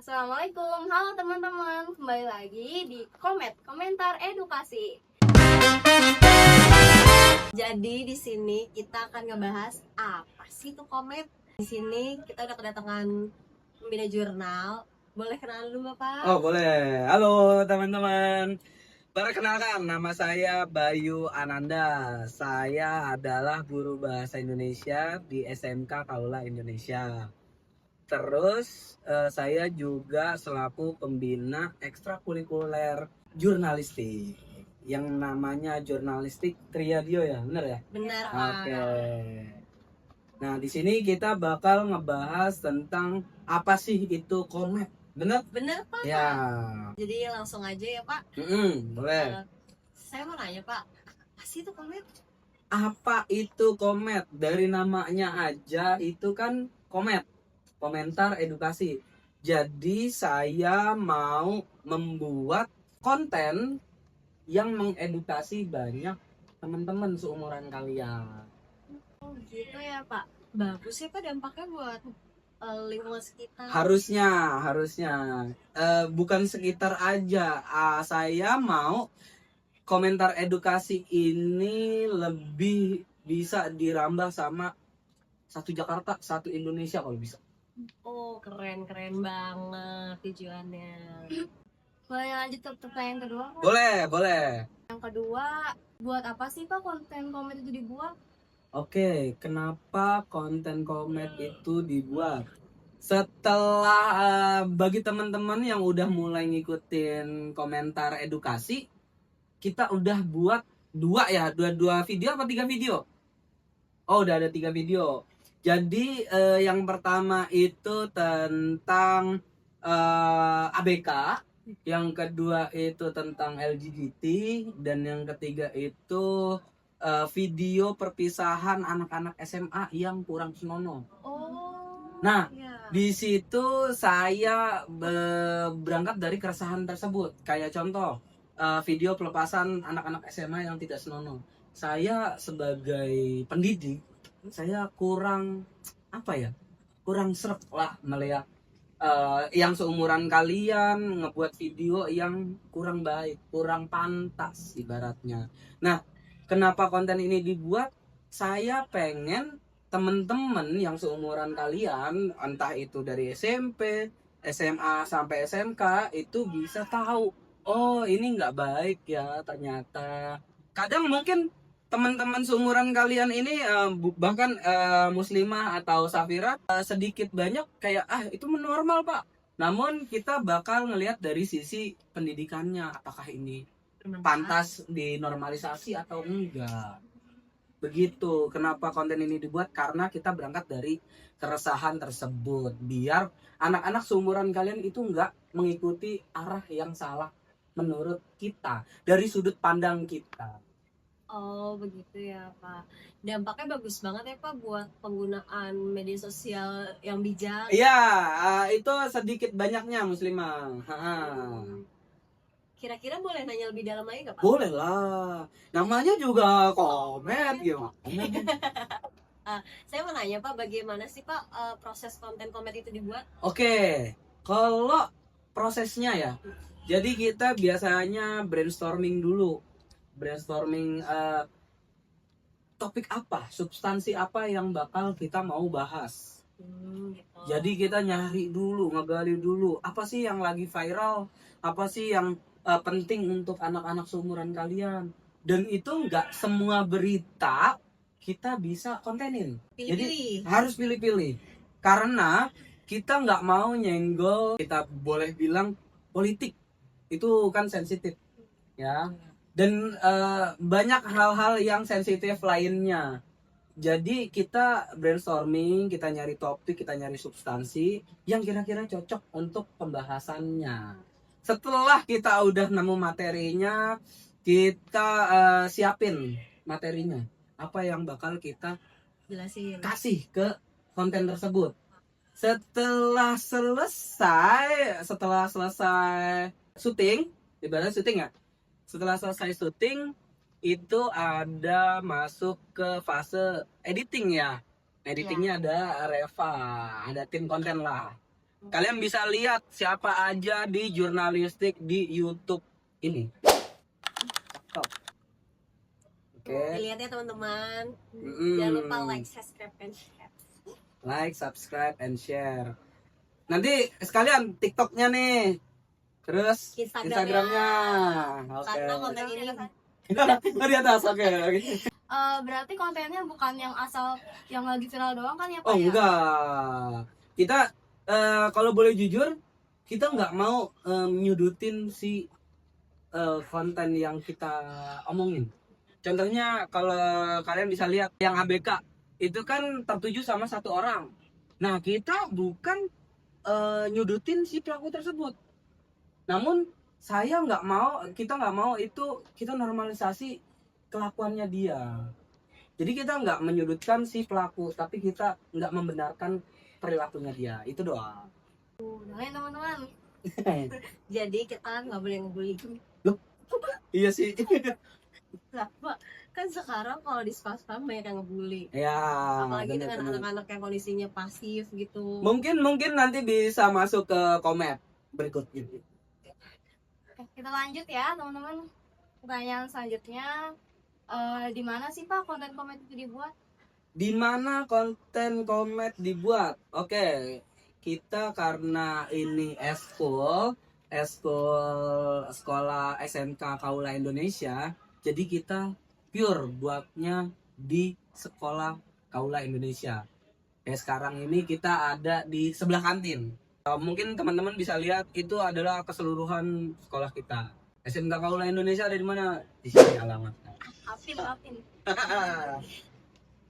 Assalamualaikum, halo teman-teman, kembali lagi di Komentar Edukasi. Jadi di sini kita akan ngebahas apa sih itu komet. Di sini kita udah kedatangan pembina jurnal. Boleh kenalan dulu Bapak? Oh boleh. Halo teman-teman. Perkenalkan, nama saya Bayu Ananda. Saya adalah guru bahasa Indonesia di SMK Kaula Indonesia. Terus saya juga selaku pembina ekstrakurikuler jurnalistik yang namanya jurnalistik Triadio ya, bener ya? Benar Pak. Oke. Nah, di sini kita bakal ngebahas tentang apa sih itu komet. Bener? Benar Pak. Ya. Jadi langsung aja ya Pak. Boleh. Saya mau nanya Pak, apa sih itu komet? Apa itu komet? Dari namanya aja itu kan komet. Komentar edukasi. Jadi saya mau membuat konten yang mengedukasi banyak teman-teman seumuran kalian. Oh gitu ya Pak. Bagus ya Pak dampaknya buat lingkungan sekitar. Harusnya bukan sekitar aja. Saya mau komentar edukasi ini lebih bisa dirambah sama satu Jakarta, satu Indonesia kalau bisa. Oh keren banget tujuannya. Boleh lanjut ke pertanyaan kedua Pak? Boleh. Yang kedua, buat apa sih Pak konten komet itu dibuat? Oke, kenapa konten komet itu dibuat? Setelah bagi teman-teman yang udah mulai ngikutin komentar edukasi, kita udah buat dua video apa 3 video? Oh, udah ada 3 video. Jadi yang pertama itu tentang ABK, yang kedua itu tentang LGBT, dan yang ketiga itu video perpisahan anak-anak SMA yang kurang senonoh. Oh. Nah, iya. di situ saya berangkat dari keresahan tersebut. Kayak contoh video pelepasan anak-anak SMA yang tidak senonoh. Saya sebagai pendidik, saya kurang srek lah melihat yang seumuran kalian ngebuat video yang kurang baik, kurang pantas ibaratnya. Nah, kenapa konten ini dibuat? Saya pengen temen-temen yang seumuran kalian, entah itu dari SMP, SMA sampai SMK, itu bisa tahu, oh ini nggak baik ya ternyata. Kadang mungkin teman-teman seumuran kalian ini bahkan muslimah atau safira sedikit banyak kayak itu normal pak. Namun kita bakal ngelihat dari sisi pendidikannya, apakah ini pantas dinormalisasi atau enggak. Begitu. Kenapa konten ini dibuat? Karena kita berangkat dari keresahan tersebut, biar anak-anak seumuran kalian itu enggak mengikuti arah yang salah menurut kita, dari sudut pandang kita. Oh begitu ya Pak. Dampaknya bagus banget ya Pak buat penggunaan media sosial yang bijak. Iya, itu sedikit banyaknya muslimah. Kira-kira boleh nanya lebih dalam lagi nggak Pak? Boleh lah. Namanya juga komet gimana? Saya mau nanya Pak, bagaimana sih Pak proses konten komet itu dibuat? Oke, kalau prosesnya ya. Jadi kita biasanya brainstorming dulu. Brainstorming topik apa, substansi apa yang bakal kita mau bahas. Gitu. Jadi kita nyari dulu, ngegali dulu, apa sih yang lagi viral, apa sih yang penting untuk anak-anak seumuran kalian. Dan itu nggak semua berita kita bisa kontenin. Pilih-pilih. Jadi harus pilih-pilih. Karena kita nggak mau nyenggol, kita boleh bilang politik. Itu kan sensitif. Ya. Dan banyak hal-hal yang sensitif lainnya. Jadi kita brainstorming, kita nyari topik, kita nyari substansi yang kira-kira cocok untuk pembahasannya. Setelah kita udah nemu materinya, kita siapin materinya. Apa yang bakal kita Jelasin. kasih ke konten tersebut. Setelah selesai syuting, ibaratnya syuting ya. Setelah selesai syuting itu ada masuk ke fase editing ya. Editingnya ada Reva, ada tim konten lah. Kalian bisa lihat siapa aja di jurnalistik di YouTube ini. Cakep. Oke. Dilihat ya teman-teman. Mm-mm. Jangan lupa like, subscribe, and share. Like, subscribe, and share. Nanti sekalian TikToknya nih. Terus Instagramnya. Oke. Karena konten ini Di atas, oke. Berarti kontennya bukan yang asal yang lagi viral doang kan ya Pak? Oh ya? enggak. Kita kalau boleh jujur, kita nggak mau nyudutin si konten yang kita omongin. Contohnya kalau kalian bisa lihat yang ABK itu kan tertuju sama satu orang. Nah kita bukan nyudutin si pelaku tersebut. Namun kita nggak mau itu kita normalisasi kelakuannya dia. Jadi kita nggak menyudutkan si pelaku, tapi kita nggak membenarkan perilakunya dia. Itu doang. Doain teman-teman. jadi kita nggak boleh ngebully. Iya sih. Lah, Pak, kan sekarang kalau di spam banyak yang ngebully. Ya. Apalagi dengan bener-bener. anak-anak yang kondisinya pasif gitu. Mungkin nanti bisa masuk ke komen berikutnya. Oke, kita lanjut ya teman-teman. Pertanyaan selanjutnya, di mana sih Pak konten komen itu dibuat? Di mana konten komet dibuat? Oke, kita karena ini eskul sekolah SMK Kaula Indonesia, jadi kita pure buatnya di sekolah Kaula Indonesia. Sekarang ini kita ada di sebelah kantin. Mungkin teman-teman bisa lihat itu adalah keseluruhan sekolah kita. SMK Kaula Indonesia ada di mana? Di sini alamatnya. Apin.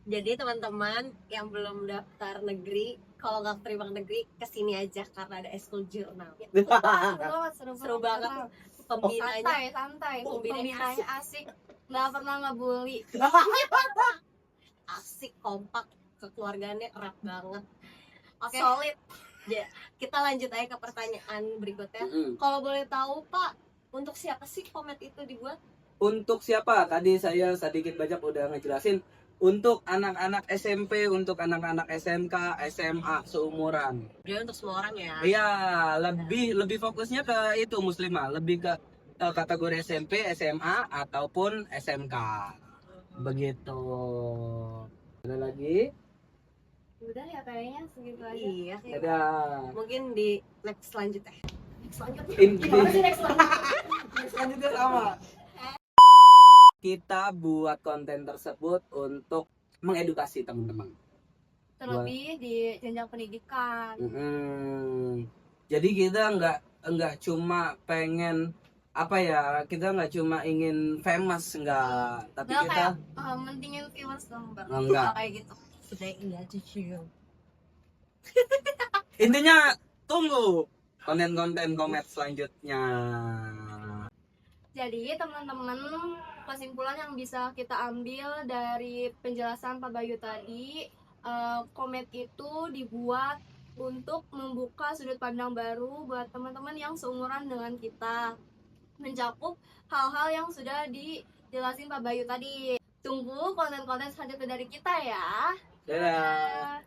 Jadi teman-teman yang belum daftar negeri, kalau nggak terima negeri, kesini aja karena ada eskul jurnal. Seru banget. Pembinanya Santai. Pembinanya Pembinanya asik. Nggak pernah ngebully. asik, kompak, kekeluargaannya erat banget. Oke, Solid. ya, kita lanjut aja ke pertanyaan berikutnya. Mm-mm. Kalau boleh tahu Pak, untuk siapa sih komet itu dibuat? Untuk siapa? Tadi saya sedikit banyak udah ngejelasin. Untuk anak-anak SMP, untuk anak-anak SMK, SMA seumuran. Dia untuk semua orang ya. Iya, lebih fokusnya ke itu muslimah, lebih ke kategori SMP, SMA ataupun SMK. Begitu. Ada lagi? Udah ya kayaknya segitu aja. Iya. Ada. Mungkin di next selanjutnya. Gimana sih next one? Selanjutnya sama. Kita buat konten tersebut untuk mengedukasi teman-teman. Terlebih di jenjang pendidikan. Jadi kita nggak cuma pengen kita nggak cuma ingin famous tapi Nggak kita kayak mentingin viewers dong Bang. Enggak. Kayak gitu. Sudah iya cucu. intinya tunggu konten-konten komet selanjutnya. Jadi teman-teman, kesimpulan yang bisa kita ambil dari penjelasan Pak Bayu tadi, komet itu dibuat untuk membuka sudut pandang baru buat teman-teman yang seumuran dengan kita, mencakup hal-hal yang sudah dijelasin Pak Bayu tadi. Tunggu konten-konten selanjutnya dari kita ya. Dadah.